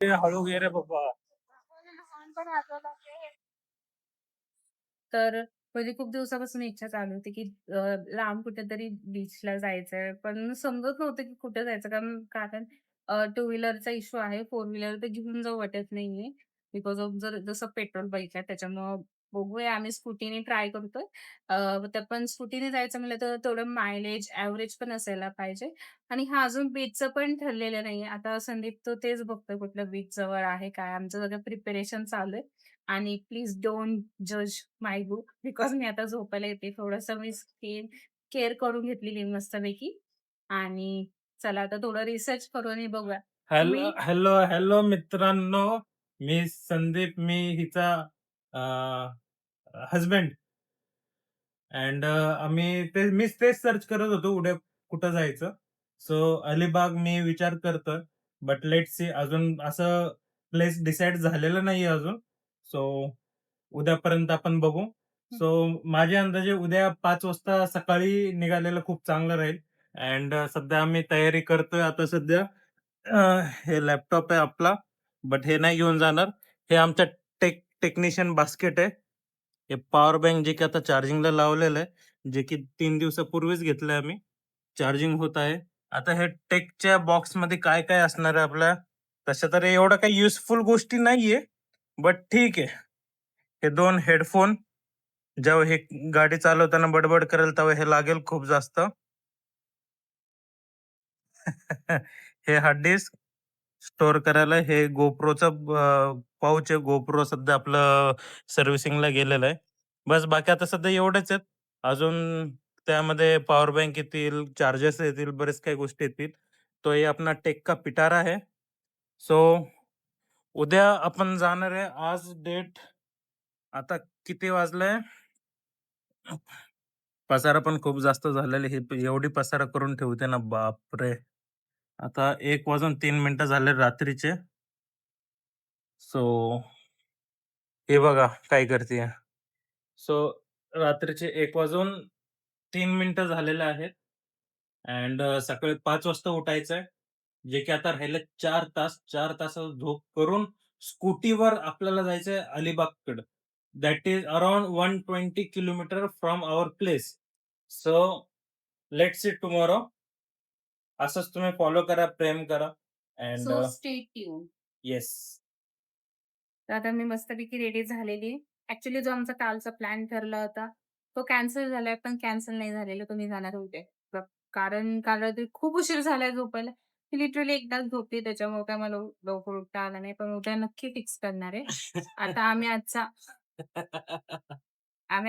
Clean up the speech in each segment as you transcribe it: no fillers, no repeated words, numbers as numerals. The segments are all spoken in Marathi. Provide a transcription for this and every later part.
ते हळू घे रे बाबा. तर म्हणजे खूप दिवसापासून इच्छा चालू होती, की लांब कुठेतरी बीचला जायचंय. पण समजत नव्हतं, की कुठे जायचं. कारण कारण टू व्हीलरचा इश्यू आहे. फोर व्हीलर तर घेऊन जाऊ वाटत नाहीये. बिकॉज ऑफ जसं पेट्रोल बाईक आहे त्याच्यामुळं बघूया आम्ही स्कूटीने ट्राय करतोय. तर पण स्कूटीने जायचं म्हटलं तर तेवढं मायलेज, एव्हरेज पण असायला पाहिजे. आणि हा अजून बीचचं पण ठरलेलं नाहीये. आता संदीप तो तेच बघतोय कुठलं बीच जवळ आहे काय? आमचं सगळं प्रिपरेशन चालू आहे. आणि प्लीज डोंट जज माय बुक बिकॉज मी आता झोपायला येते. थोडंसं मी स्किन केअर करून घेतलेली मस्तपैकी आणि चला आता थोडं रिसर्च करून बघूया. हॅलो, तुम्ही हॅलो, हॅलो मित्रांनो. मी संदीप. मी हिचा हसबँड. मीच तेच सर्च करत होतो उद्या कुठं जायचं. सो अलिबाग मी विचार करतोय. बट लेट्स सी, अजून असं प्लेस डिसाईड झालेलं नाहीये अजून. सो उद्यापर्यंत आपण बघू. हं, सो माझे अंदाजे उद्या 5 वाजता सकाळी निघालेलं खूप चांगलं राहील. सध्या आम्ही तयारी करतोय आता सध्या. हे लॅपटॉप आहे आपला, बट हे नाही घेऊन जाणार. हे आमच्या टेक्निशियन बास्केट आहे. हे पॉवर बँक जे की आता चार्जिंगला लावलेलं आहे, जे की 3 दिवसापूर्वीच घेतलंय आम्ही. चार्जिंग होत आहे. आता हे टेकच्या बॉक्समध्ये काय-काय असणार आहे आपल्या, तशा तर एवढं काही युजफुल गोष्टी नाहीये, बट ठीक आहे. हे 2 हेडफोन, जेव्हा हे गाडी चालवताना बडबड करेल तेव्हा हे लागेल खूप जास्त. हे हार्ड डिस्क स्टोअर करायला. हे GoProचं पाउच आहे. GoPro सध्या आपलं सर्व्हिसिंगला गेलेलं आहे. बस बाकी आता सध्या एवढेच आहेत. अजून त्यामध्ये पॉवर बँक येतील, चार्जर्स येतील, बरेच काही गोष्टी येतील. तो हे आपला टेक पिटारा आहे. सो उद्या आपण जाणार आहे. आज डेट आता किती वाजलंय? पसारा पण खूप जास्त झालेला आहे. एवढी पसारा करून ठेवते ना, बापरे! आता 1 वाजून 3 मिनिटं झाले रात्रीचे. सो हे बघा काय करतीये. सो रात्रीचे 1 वाजून 3 मिनिटं झालेले आहेत. सकाळी 5 वाजता उठायचंय. जे की आता राहिलं 4 तास. 4 तासाचं झोप करून स्कूटीवर आपल्याला जायचंय अलिबागकडं. That is around 120 kilometre from our place. So let's see tomorrow. असंच तुम्ही फॉलो करा, प्रेम करा. And so stay tune. Yes. तर आता मी मस्तपैकी रेडी झालेली आहे. ॲक्चुअली जो आमचा कालचा प्लॅन ठरला होता, तो कॅन्सल झालाय, पण कॅन्सल नाही झालेला. तो मी जाणार उद्या. कारण काल रात्री खूप उशीर झालाय झोपायला. मी लिटरली एकदाच झोपली त्याच्यामुळे काय मला लवकर उठता आलं नाही. पण उद्या नक्की फिक्स करणार आहे. आता आम्ही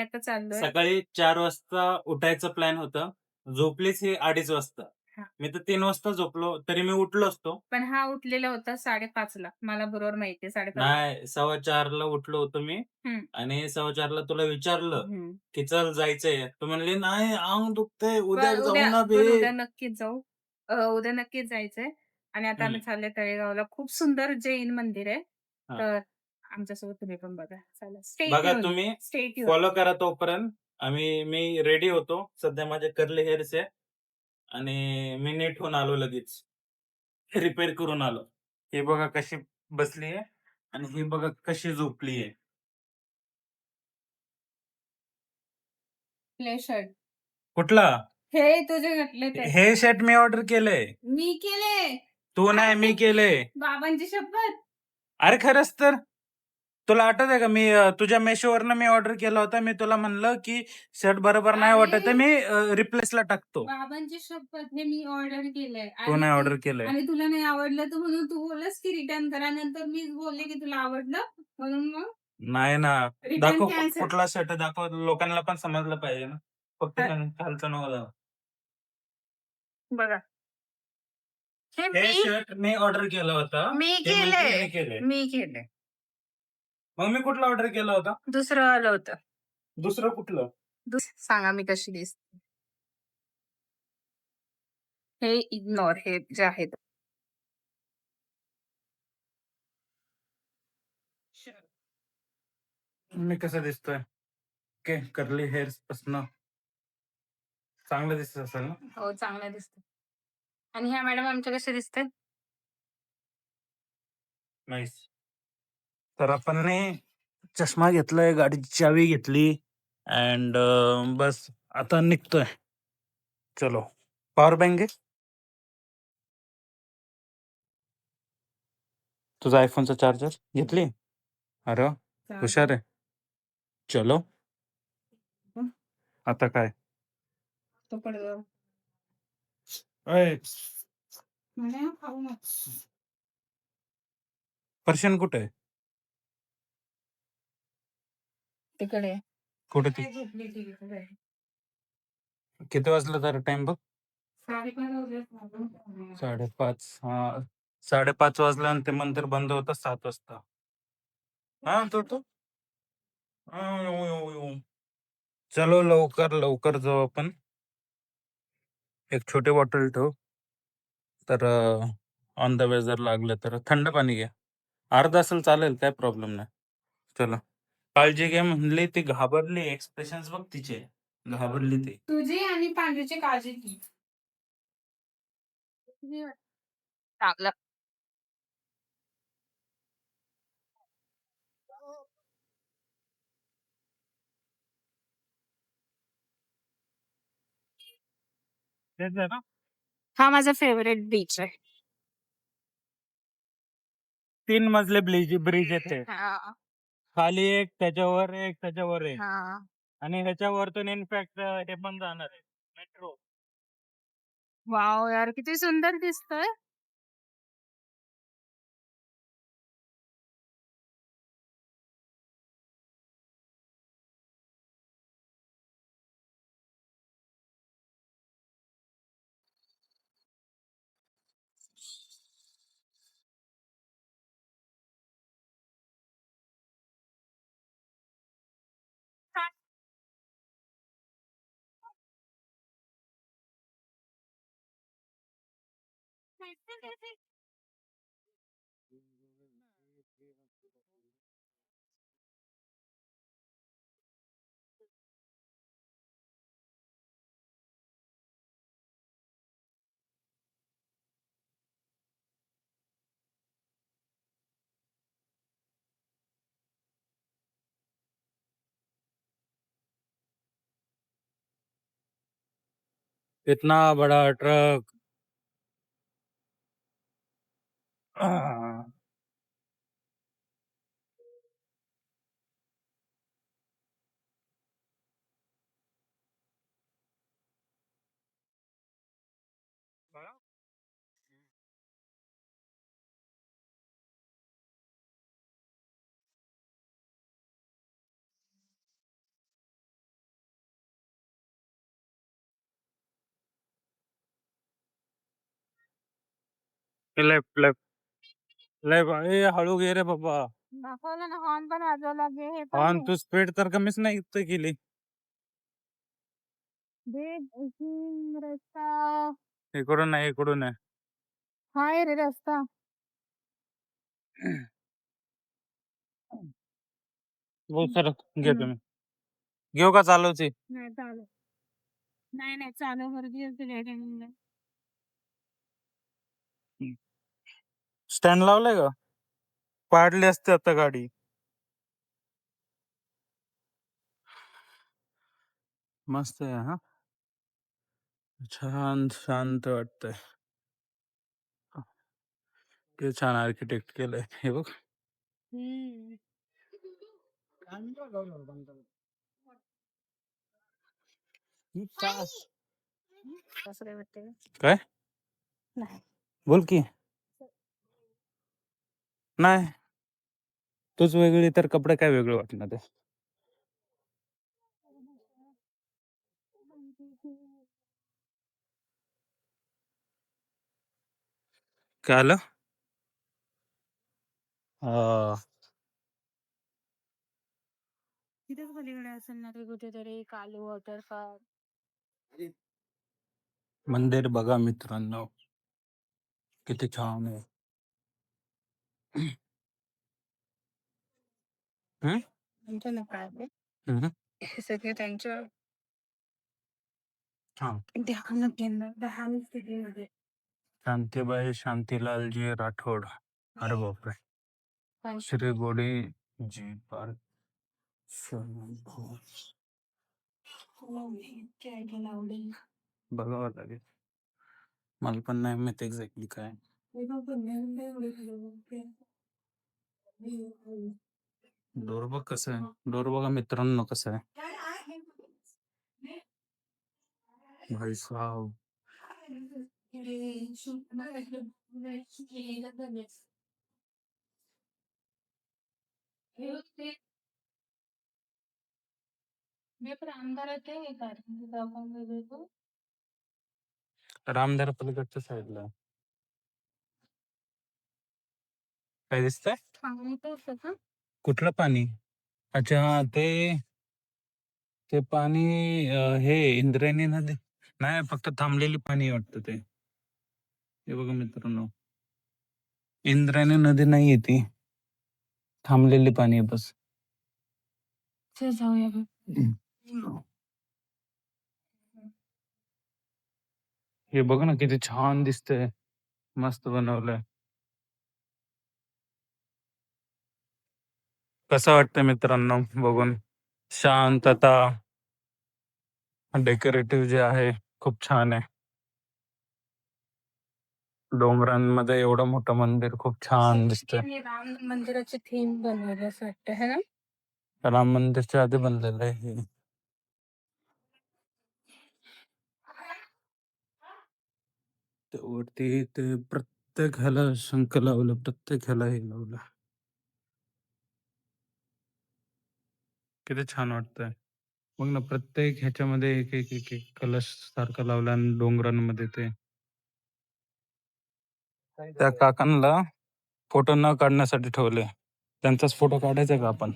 आता चाललोय. सकाळी 4 वाजता उठायचं प्लॅन होतं. झोपलीच ही 2:30 वाजता. हां. मी तर 3 वाजता झोपलो, तरी मी उठलो असतो. पण हा उठलेला होता 5:30 ला. मला बरोबर माहिती आहे 5:30. नाही, 4:15 ला उठलो होतो मी. हं, आणि 4:15 ला तुला विचारलं, हं. की "चल जायचंय." तू म्हणली, "नाही, अंग दुखतंय, उद्या जाऊ ना बे." पण उद्या नक्कीच जाऊ. उद्या नक्कीच जायचंय आणि आता हं. आम्ही चाललोय तळेगावला. खूप सुंदर जैन मंदिर आहे. हां. तर आमच्यासोबत तुम्ही पण बघा. चला स्टे बघा ट्यून, तुम्ही स्टे ट्यून. फॉलो करा तोपर्यंत. मी रेडी होतो. सध्या माझे कर्ली हेअर्स आहे आणि मी नीट होऊन आलो लगेच. रिपेअर करून आलो. ही बघा कशी बसली आहे आणि ही बघा कशी झोपली आहे. Play shirt. कुठला? हे तुझे घातले ते. हे शर्ट मी ऑर्डर केलंय. मी केले. तू नाही, अरे मी केलंय. बाबांची शपथ. अरे खरंच तर. तुला आठवतंय का तुझ्या Meeshoवरनं मी ऑर्डर केला होता. मी तुला म्हणलं, की शर्ट बरोबर नाही वाटत अरे आहे. मी रिप्लेसला टाकतो. बाबांची शपथ हे मी ऑर्डर केलंय तू आणि नाही तू ऑर्डर केलंय. आणि तुला नाही आवडलं तर म्हणून तू बोललास की रिटर्न करा. नंतर मीच बोलले की तुला आवडलं म्हणून मग नाही ना. रिटर्न दाखव कॅन्सल. कुठला शर्ट दाखव. लोकांना पण समजलं पाहिजे ना. फक्त अ, खालचं नको दाखवू. बघा. हे हे मी शर्ट मी ऑर्डर केलं होतं. मी ही म्हणते केलंय. मी केलंय. मी केलंय. मग मी कुठलं ऑर्डर केलं होतं? दुसरं आलं होतं. दुसरं कुठलं? सांगा मी कशी दिसते. हे इग्नोर हे जे आहेत. मी कसा दिसतोय? ओके, कर्ली हेअर्स पासनं चांगलं दिसत असेल ना? हो, चांगल्या दिसतात. आणि ह्या मॅडम आमच्या कशा दिसतात? नाईस. तर आपण चष्मा घेतलाय, गाडीची चावी घेतली अँड बस आता निघतोय. चलो. पॉवर बँक आहे? तुझा आयफोनचा चार्जर घेतली? अरे वा, हुशार आहे. चलो. आता काय? अय, पर्शन कुठे आहे? तिकडे कुठे ती? किती वाजलं तर टाइम बघ. 5:30. हा, 5:30 वाजला आणि ते मंदिर बंद होतं 7 वाजता. हा तो हा, येऊ. चलो लवकर जाऊ आपण. एक छोटे बॉटल ठेव, तर ऑन द वे जर लागलं तर थंड पाणी घ्या. अर्धा असेल चालेल, काय प्रॉब्लेम नाही. चलो. काळजी घे म्हणली ती, घाबरली. एक्सप्रेशन्स बघ तिचे, घाबरली ती. तुझी आणि पांडूची काळजी घे. चांगलं. तेच आहे ना. हा माझा फेवरेट बीच आहे. 3 मजले ब्रिज आहेत ते. हा. खाली एक, त्याच्यावर एक, त्याच्यावर एक. हा. आणि ह्याच्यावरतून इनफॅक्ट हे पण जाणार आहे, मेट्रो. वाव यार, किती सुंदर दिसतोय. इतना बड़ा ट्रक. Left left left. ए हळू घे रे बाबा. दाखवलं ना, हॉर्न पण वाजवला गे, हे पण ऑन आहे. तू स्पीड तर कमीच नाही केली. रस्ता. इकडून नाही, इकडून आहे. हाय रे रस्ता. हो सर, घे तुम्ही. घेऊ का चालवची? नाही चालू. नाही चालू गर्दी असते. स्टँड लावलाय का? पाडली असते आता गाडी. मस्त आहे हा. छान शांत वाटतंय. ते छान आर्किटेक्ट केलंय हे बघ. काय? नाही. बोल की. नाही, तूच वेगळी तर कपडे काय वेगळे वाटणार ते. काय आलं? तिथेच पलीकडे असेल ना ते कुठेतरी कालू वॉटरफॉल. मंदिर बघा मित्रांनो, किती छान आहे. हम्म? त्यांच्या ना काय ते, हम्म. हे सगळे त्यांच्या हा. ध्यान स्थितीमध्ये. शांतीबाई शांतीलालजी राठोड. अरे बापरे. श्रीगोडी जी पार्क स्विमिंग पूल बघावं लागेल. मला पण नाही माहित एक्झॅक्टली काय. डोर बघ कसं आहे. डोर बघा मित्रांनो कसं आहे. भाई साहब. रामधार पलीकडच्या साईडला काय दिसतंय. कुठलं पाणी. अच्छा हा, ते ते पाणी हे इंद्रायणी नदी नाही, फक्त थांबलेली पाणी वाटतं ते. हे बघा मित्रांनो, इंद्रायणी नदी नाहीये ती, थांबलेली पाणी आहे बस. हे बघ ना किती छान दिसतंय. मस्त बनवलंय. कसं वाटतं मित्रांनो बघून. शांतता, डेकोरेटिव्ह जे आहे खूप छान आहे. डोंगरांमध्ये एवढं मोठं मंदिर खूप छान दिसतंय. राम मंदिराची थीम बनवली असं वाटतं है ना. राम मंदिरच्या आधी बनलेलं आहे हे. ते वरती ते प्रत्येक ह्याला शंख लावलं, प्रत्येक ह्याला हे लावलं. किती छान वाटतंय. मग ना प्रत्येक ह्याच्यामध्ये एक एक एक एक कलश सारखं लावलं आणि डोंगरांमध्ये ते. त्या काकांना फोटो न काढण्यासाठी ठेवले. त्यांचाच फोटो काढायचा का आपण.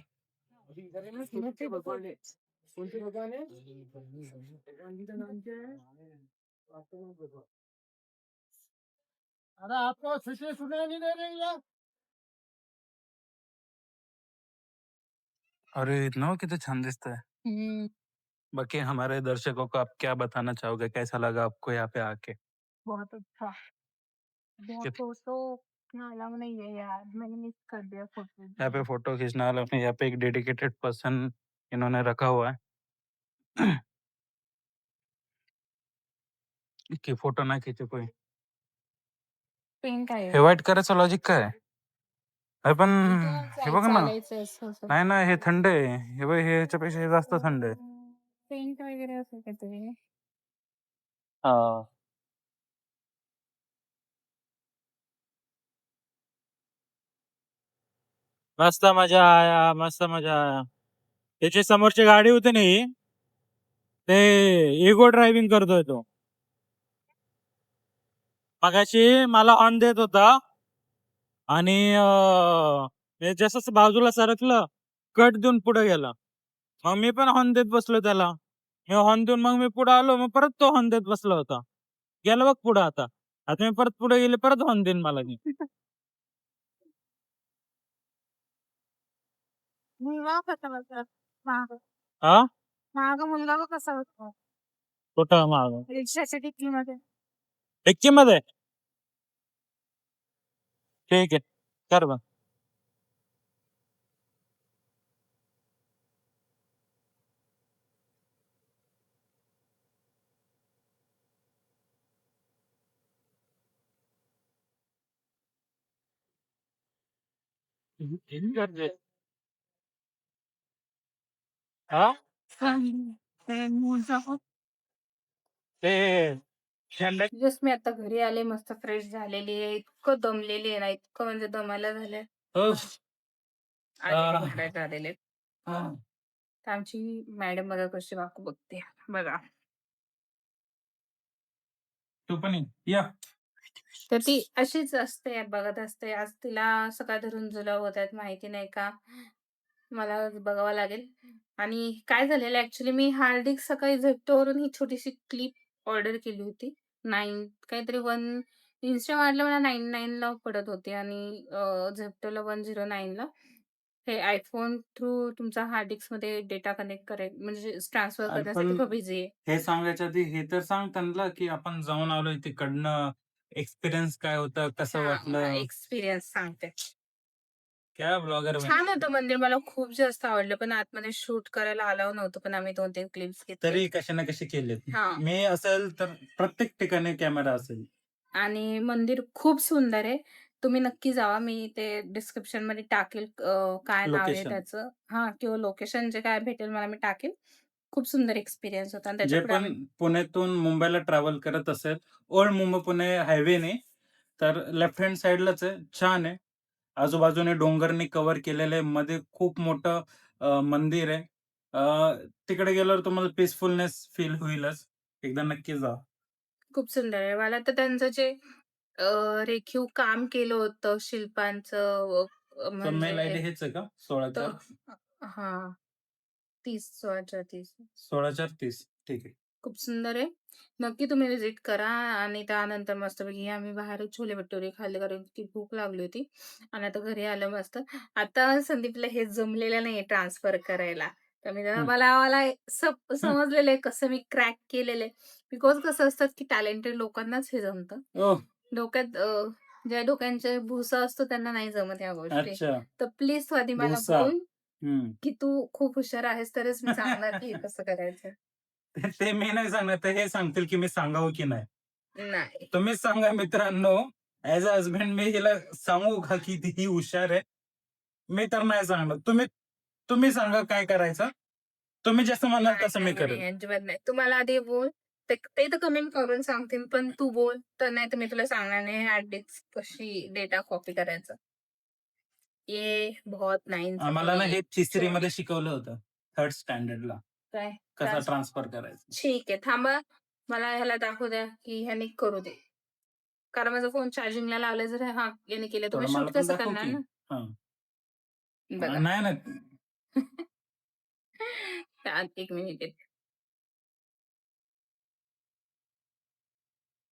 अरे इतना कितना छान दिसता है. बाकी हमारे दर्शकों को आप क्या बताना चाहोगे, कैसा लगा आपको यहाँ पे आके. बहुत अच्छा. कित- फोटो अलाउ नहीं है यार, मैंने मिस कर दिया फोटो. यहाँ पे फोटो खींचने वाला अपने यहाँ पे एक डेडिकेटेड पर्सन इन्होंने रखा हुआ है कि फोटो ना खींचे कोई. पेन काय हे वाईट करायचं लॉजिक काय. अरे पण हे बघ ना. चालायचं असं नाही ना, हे थंड आहे. हे बघ, हे ह्याच्यापेक्षा हे जास्त थंड आहे. पेंट वगैरे असं काहीतरी. हा. मस्त मजा आया, मस्त मजा आया. त्याची समोरची गाडी होती ना ही, ते इगो ड्रायव्हिंग करतोय तो. मगाशी मला हॉर्न देत होता आणि मी जसं बाजूला सरकलं, कट देऊन पुढे गेला. मग मी पण हॉर्न देत बसलो त्याला. मी हॉर्न देऊन मग मी पुढे आलो, मग परत तो हॉर्न देत बसला होता. गेला बघ पुढे आता. आता मी परत पुढे गेले, परत हॉर्न देईन मला की. मुलगा कसा होता माग. हा माग मुलगा बघ कसा होता कुठं माग रिक्षाच्या टिकीमध्ये. डिक्की मध्ये. ठीक आहे, कर बघ. हा ते जस्ट मी आता घरी आले, मस्त फ्रेश झालेली आहे. इतकं दमलेली आहे ना, इतकं म्हणजे दमायला झालंय. आणि झालेले. तर आमची मॅडम बघा कशी वाकू बघते बघा. तू पण या. तर ती अशीच असते, बघत असते. आज तिला सकाळ धरून जुलाब होत आहेत, माहिती नाही का. मला बघावं लागेल. आणि काय झालेलं ऍक्च्युली, मी हार्ड डिस्क सकाळी झेप्टोवरून ही छोटीशी क्लिप ऑर्डर केली होती. काहीतरी इन्स्टामार्टला मला 99 ला पडत होती आणि झेप्टोला 109 ला. हे आयफोन थ्रू तुमचा हार्ड डिस्क मध्ये डेटा कनेक्ट करायचं म्हणजे ट्रान्सफर करण्यासाठी खूप इझी आहे. हे सांगायच्या आधी हे तर सांग त्यांना की आपण जाऊन आलोय तिकडनं. एक्सपिरियन्स काय होता, कसं वाटलं. एक्सपिरियन्स सांगते. क्या ब्लॉगर में. छान होतं मंदिर. मला खूप जास्त आवडलं. पण आतमध्ये शूट करायला अलाऊ नव्हतं. पण आम्ही 2-3 क्लिप्स घेतले. तरी कशा ना कशी केलेत. हां. मी असेल तर प्रत्येक ठिकाणी कॅमेरा असेल. आणि मंदिर खूप सुंदर आहे. तुम्ही नक्की जावा. मी ते डिस्क्रिप्शनमध्ये टाकेल काय नाव आहे लोकेशन. त्याचं हां, किंवा लोकेशन जे काय भेटेल मला मी टाकेल. खूप सुंदर एक्सपिरियन्स होता आणि जे त्याच्यापुढे पण आम्ही पुण्यातून मुंबईला ट्रॅव्हल करत असेल, ओल्ड मुंबई पुणे हायवेने, तर लेफ्ट हँड साइडलाच आहे. छान आहे. आजूबाजूने डोंगरनी कव्हर केलेलं आहे. मध्ये खूप मोठं मंदिर आहे. तिकडे गेल्यावर तुम्हाला पीसफुलनेस फील होईलच. एकदा नक्की जा. खूप सुंदर आहे. मला तर त्यांचं जे रेखीव काम केलं होतं शिल्पांचं तर म्हणजे मेल आयडी हेच आहे का? तर 16/4? हां, 30 16/4-30 16/4-30. ठीक आहे. खूप सुंदर आहे. नक्की तुम्ही व्हिजिट करा आणि त्यानंतर मस्तपैकी आम्ही बाहेर छोले-भटुरे खाल्ले कारण इतकी भूक लागली होती आणि आता घरी आलं मस्त. आता संदीपला हे जमलेलं नाहीये ट्रान्सफर करायला. तर मी त्याला हं, मला मला हं. समजलेलं आहे कसं मी क्रॅक केलेलं आहे. बिकॉज कसं असतं की टॅलेंटेड लोकांनाच हे जमतं. ओह! डोक्यात ज्या डोक्यांचे भुसा असतो त्यांना नाही जमत ह्या गोष्टी. अच्छा. तर प्लीज तू आधी मला भुसा. बोल, हं. की तू खूप हुशार आहेस तरच मी सांगणार की हे कसं करायचं. ते ते मी नाही सांगणार. ते हे सांगतील की मी सांगावं की नाही. नाही. तुम्हीच सांगा मित्रांनो, ॲज अ हसबँड मी हिला सांगू का की ती ही हुशार आहे? मी तर नाही सांगणार. तुम्ही तुम्ही सांगा काय करायचं? तुम्ही जसं म्हणाल नाही, तसं मी नाही, करेल. नाही. अजिबात नाही. तू मला आधी बोल. ते ते तर कमेंट करून सांगतील, पण तू बोल. तर नाहीतर मी तुला सांगणार नाही हार्ड डिस्क कशी डेटा कॉपी करायचं. ये बहुत आम्हाला नाइंसाफी ना है. हे छोटी तिसरीमध्ये शिकवलं होतं. 3rd स्टँडर्डला. काय कसा ट्रान्स ट्रान्सफर करायचा. ठीक आहे. थांबा. मला ह्याला दाखवू द्या, की ह्याने करू दे. कारण माझा फोन चार्जिंगला लावलाय जर हां, याने केलं तर थोडं मी मला शूट पण कसं दाखव करणार की. ना? हां. बघा. नाही, नाही. 1 मिनिट.